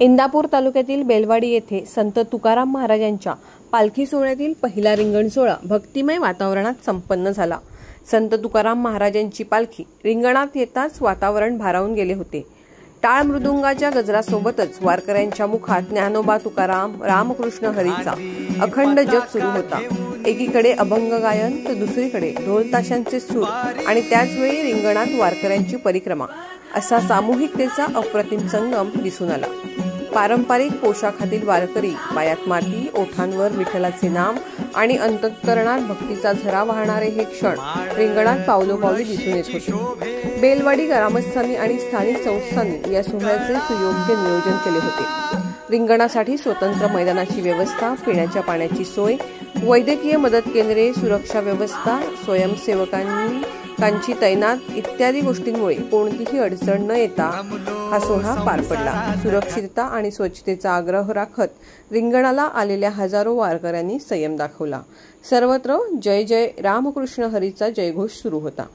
इंदापूर तालुक्यातील बेलवाडी येथे संत तुकाराम महाराजांच्या पालखी सोहळ्यातील पहिला रिंगण सोहळा भक्तिमय वातावरणात संपन्न झाला। संत तुकाराम महाराजांची पालखी रिंगणात येताच वातावरण भारावून गेले होते। टाळ मृदुंगाच्या गजरासोबतच वारकऱ्यांच्या मुखात ज्ञानोबा तुकाराम रामकृष्ण हरीचा अखंड जप सुरू होता। एकीकडे अभंग गायन तर दुसरीकडे ढोल ताशांचे सूर आणि त्याचवेळी रिंगणात वारकऱ्यांची परिक्रमा असा सामूहिकतेचा अप्रतिम संगम दिसून आला। पारंपरिक पोशाखातील वारकरी, पायात माती, ओठांवर विठ्ठलाचे नाम आणि अंतःकरणात भक्तीचा झरा वाहणारे हे क्षण रिंगणात पावलोपावली दिसून येत होते। बेलवाडी ग्रामस्थांनी आणि स्थानिक संस्थांनी या सोहळ्याचे सुयोग्य नियोजन केले होते। रिंगणासाठी स्वतंत्र मैदानाची व्यवस्था, पिण्याच्या पाण्याची सोय, वैद्यकीय मदत केंद्रे, सुरक्षा व्यवस्था, स्वयंसेवकांची तैनात इत्यादी गोष्टींमुळे कोणतीही अडचण न येता हा सोहळा पार पडला। सुरक्षितता आणि स्वच्छतेचा आग्रह राखत रिंगणाला आलेल्या हजारो वारकऱ्यांनी संयम दाखवला। सर्वत्र जय जय रामकृष्ण हरीचा जयघोष सुरू होता।